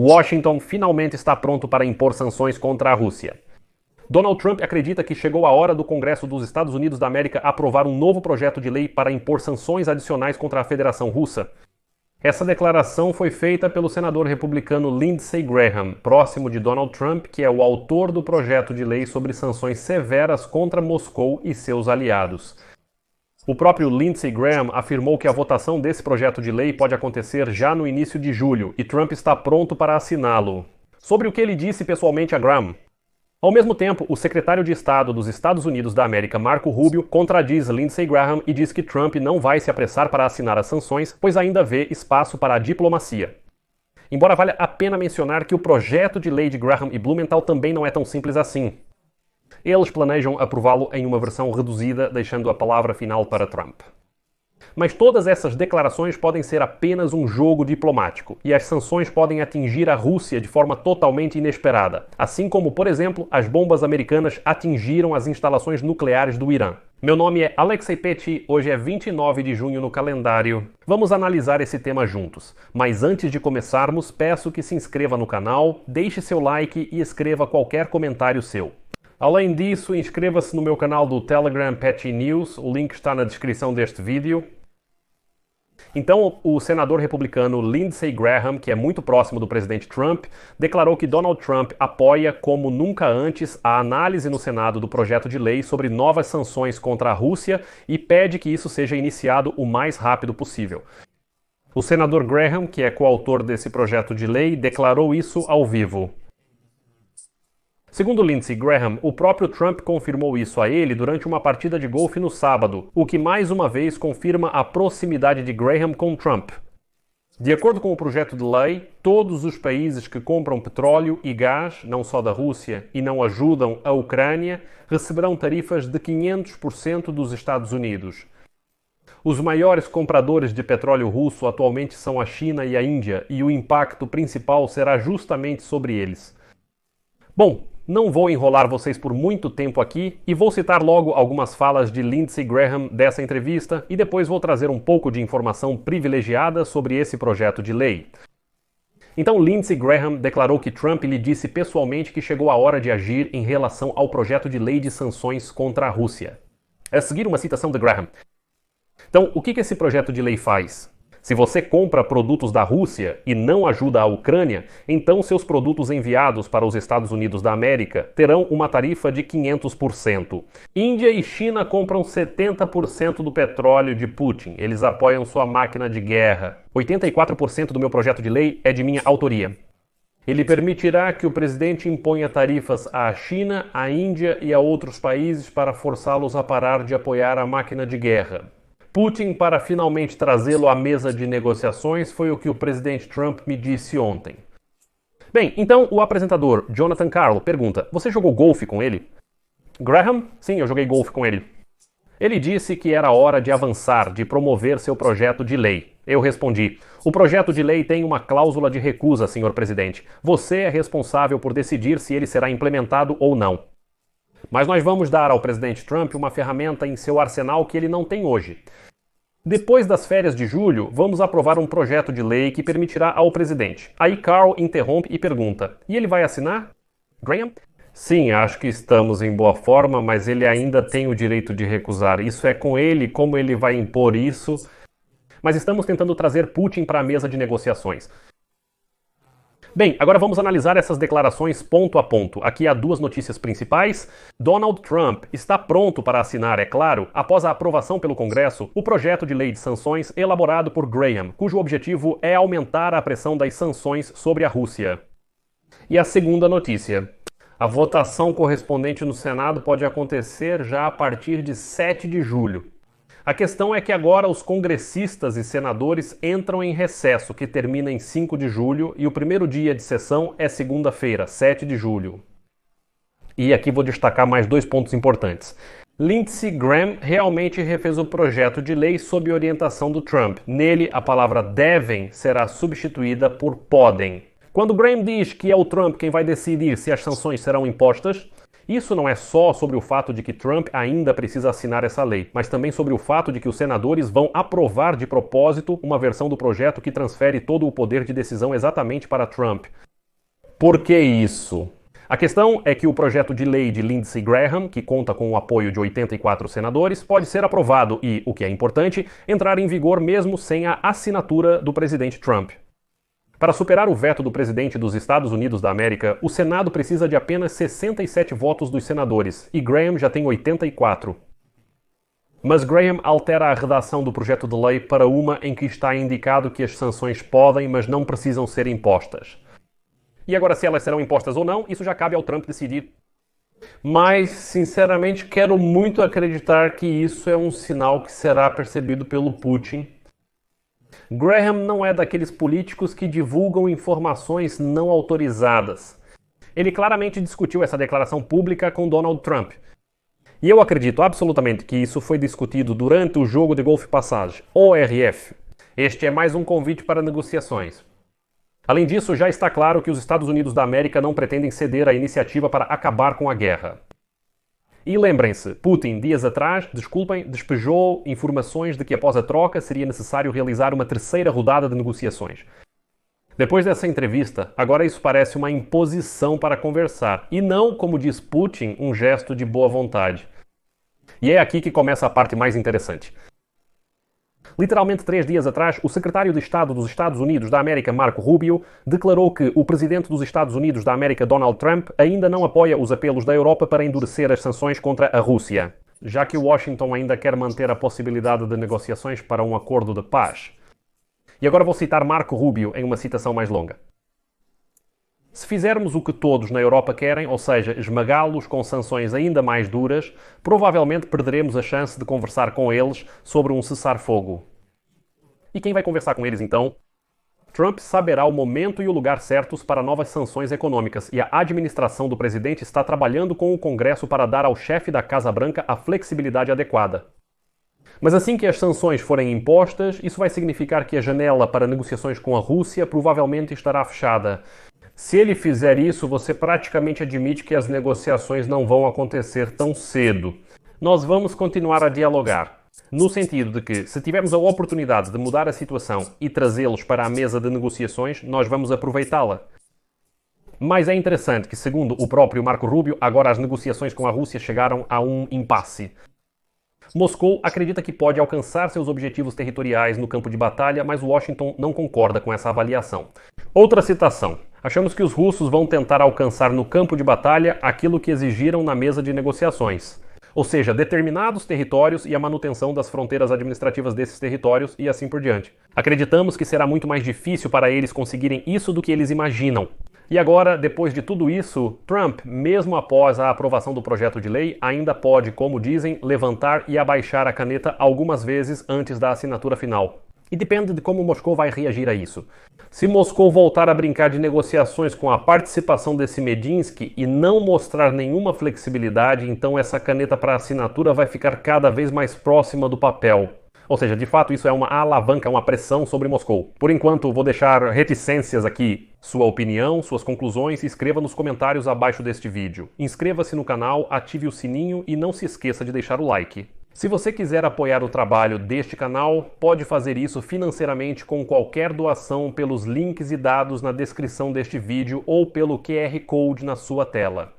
Washington finalmente está pronto para impor sanções contra a Rússia. Donald Trump acredita que chegou a hora do Congresso dos Estados Unidos da América aprovar um novo projeto de lei para impor sanções adicionais contra a Federação Russa. Essa declaração foi feita pelo senador republicano Lindsey Graham, próximo de Donald Trump, que é o autor do projeto de lei sobre sanções severas contra Moscou e seus aliados. O próprio Lindsey Graham afirmou que a votação desse projeto de lei pode acontecer já no início de julho e Trump está pronto para assiná-lo. Sobre o que ele disse pessoalmente a Graham. Ao mesmo tempo, o secretário de Estado dos Estados Unidos da América, Marco Rubio, contradiz Lindsey Graham e diz que Trump não vai se apressar para assinar as sanções, pois ainda vê espaço para a diplomacia. Embora valha a pena mencionar que o projeto de lei de Graham e Blumenthal também não é tão simples assim. Eles planejam aprová-lo em uma versão reduzida, deixando a palavra final para Trump. Mas todas essas declarações podem ser apenas um jogo diplomático, e as sanções podem atingir a Rússia de forma totalmente inesperada, assim como, por exemplo, as bombas americanas atingiram as instalações nucleares do Irã. Meu nome é Alexei Petty, hoje é 29 de junho no calendário. Vamos analisar esse tema juntos. Mas antes de começarmos, peço que se inscreva no canal, deixe seu like e escreva qualquer comentário seu. Além disso, inscreva-se no meu canal do Telegram Petty News, o link está na descrição deste vídeo. Então, o senador republicano Lindsey Graham, que é muito próximo do presidente Trump, declarou que Donald Trump apoia como nunca antes a análise no Senado do projeto de lei sobre novas sanções contra a Rússia e pede que isso seja iniciado o mais rápido possível. O senador Graham, que é coautor desse projeto de lei, declarou isso ao vivo. Segundo Lindsey Graham, o próprio Trump confirmou isso a ele durante uma partida de golfe no sábado, o que mais uma vez confirma a proximidade de Graham com Trump. De acordo com o projeto de lei, todos os países que compram petróleo e gás, não só da Rússia, e não ajudam a Ucrânia, receberão tarifas de 500% dos Estados Unidos. Os maiores compradores de petróleo russo atualmente são a China e a Índia, e o impacto principal será justamente sobre eles. Bom, não vou enrolar vocês por muito tempo aqui e vou citar logo algumas falas de Lindsey Graham dessa entrevista e depois vou trazer um pouco de informação privilegiada sobre esse projeto de lei. Então, Lindsey Graham declarou que Trump lhe disse pessoalmente que chegou a hora de agir em relação ao projeto de lei de sanções contra a Rússia. A seguir, uma citação de Graham. Então, o que esse projeto de lei faz? Se você compra produtos da Rússia e não ajuda a Ucrânia, então seus produtos enviados para os Estados Unidos da América terão uma tarifa de 500%. Índia e China compram 70% do petróleo de Putin. Eles apoiam sua máquina de guerra. 84% do meu projeto de lei é de minha autoria. Ele permitirá que o presidente imponha tarifas à China, à Índia e a outros países para forçá-los a parar de apoiar a máquina de guerra. Putin, para finalmente trazê-lo à mesa de negociações, foi o que o presidente Trump me disse ontem. Bem, então o apresentador Jonathan Carlo pergunta: você jogou golfe com ele? Graham? Sim, eu joguei golfe com ele. Ele disse que era hora de avançar, de promover seu projeto de lei. Eu respondi: o projeto de lei tem uma cláusula de recusa, senhor presidente. Você é responsável por decidir se ele será implementado ou não. Mas nós vamos dar ao presidente Trump uma ferramenta em seu arsenal que ele não tem hoje. Depois das férias de julho, vamos aprovar um projeto de lei que permitirá ao presidente. Aí Carl interrompe e pergunta: e ele vai assinar? Graham? Sim, acho que estamos em boa forma, mas ele ainda tem o direito de recusar. Isso é com ele, como ele vai impor isso. Mas estamos tentando trazer Putin para a mesa de negociações. Bem, agora vamos analisar essas declarações ponto a ponto. Aqui há duas notícias principais. Donald Trump está pronto para assinar, é claro, após a aprovação pelo Congresso, o projeto de lei de sanções elaborado por Graham, cujo objetivo é aumentar a pressão das sanções sobre a Rússia. E a segunda notícia. A votação correspondente no Senado pode acontecer já a partir de 7 de julho. A questão é que agora os congressistas e senadores entram em recesso, que termina em 5 de julho, e o primeiro dia de sessão é segunda-feira, 7 de julho. E aqui vou destacar mais 2 pontos importantes. Lindsey Graham realmente refez o projeto de lei sob orientação do Trump. Nele, a palavra devem será substituída por podem. Quando Graham diz que é o Trump quem vai decidir se as sanções serão impostas, isso não é só sobre o fato de que Trump ainda precisa assinar essa lei, mas também sobre o fato de que os senadores vão aprovar de propósito uma versão do projeto que transfere todo o poder de decisão exatamente para Trump. Por que isso? A questão é que o projeto de lei de Lindsey Graham, que conta com o apoio de 84 senadores, pode ser aprovado e, o que é importante, entrar em vigor mesmo sem a assinatura do presidente Trump. Para superar o veto do presidente dos Estados Unidos da América, o Senado precisa de apenas 67 votos dos senadores, e Graham já tem 84. Mas Graham altera a redação do projeto de lei para uma em que está indicado que as sanções podem, mas não precisam ser impostas. E agora, se elas serão impostas ou não, isso já cabe ao Trump decidir. Mas, sinceramente, quero muito acreditar que isso é um sinal que será percebido pelo Putin. Graham não é daqueles políticos que divulgam informações não autorizadas. Ele claramente discutiu essa declaração pública com Donald Trump. E eu acredito absolutamente que isso foi discutido durante o jogo de Golfe Passage, ORF. Este é mais um convite para negociações. Além disso, já está claro que os Estados Unidos da América não pretendem ceder à iniciativa para acabar com a guerra. E lembrem-se, Putin, dias atrás, despejou informações de que após a troca seria necessário realizar uma terceira rodada de negociações. Depois dessa entrevista, agora isso parece uma imposição para conversar, e não, como diz Putin, um gesto de boa vontade. E é aqui que começa a parte mais interessante. Literalmente 3 dias atrás, o secretário de Estado dos Estados Unidos da América, Marco Rubio, declarou que o presidente dos Estados Unidos da América, Donald Trump, ainda não apoia os apelos da Europa para endurecer as sanções contra a Rússia, já que Washington ainda quer manter a possibilidade de negociações para um acordo de paz. E agora vou citar Marco Rubio em uma citação mais longa. Se fizermos o que todos na Europa querem, ou seja, esmagá-los com sanções ainda mais duras, provavelmente perderemos a chance de conversar com eles sobre um cessar-fogo. E quem vai conversar com eles então? Trump saberá o momento e o lugar certos para novas sanções econômicas e a administração do presidente está trabalhando com o Congresso para dar ao chefe da Casa Branca a flexibilidade adequada. Mas assim que as sanções forem impostas, isso vai significar que a janela para negociações com a Rússia provavelmente estará fechada. Se ele fizer isso, você praticamente admite que as negociações não vão acontecer tão cedo. Nós vamos continuar a dialogar, no sentido de que, se tivermos a oportunidade de mudar a situação e trazê-los para a mesa de negociações, nós vamos aproveitá-la. Mas é interessante que, segundo o próprio Marco Rubio, agora as negociações com a Rússia chegaram a um impasse. Moscou acredita que pode alcançar seus objetivos territoriais no campo de batalha, mas Washington não concorda com essa avaliação. Outra citação. Achamos que os russos vão tentar alcançar no campo de batalha aquilo que exigiram na mesa de negociações. Ou seja, determinados territórios e a manutenção das fronteiras administrativas desses territórios e assim por diante. Acreditamos que será muito mais difícil para eles conseguirem isso do que eles imaginam. E agora, depois de tudo isso, Trump, mesmo após a aprovação do projeto de lei, ainda pode, como dizem, levantar e abaixar a caneta algumas vezes antes da assinatura final. E depende de como Moscou vai reagir a isso. Se Moscou voltar a brincar de negociações com a participação desse Medinsky e não mostrar nenhuma flexibilidade, então essa caneta para assinatura vai ficar cada vez mais próxima do papel. Ou seja, de fato isso é uma alavanca, uma pressão sobre Moscou. Por enquanto, vou deixar reticências aqui. Sua opinião, suas conclusões, escreva nos comentários abaixo deste vídeo. Inscreva-se no canal, ative o sininho e não se esqueça de deixar o like. Se você quiser apoiar o trabalho deste canal, pode fazer isso financeiramente com qualquer doação pelos links e dados na descrição deste vídeo ou pelo QR Code na sua tela.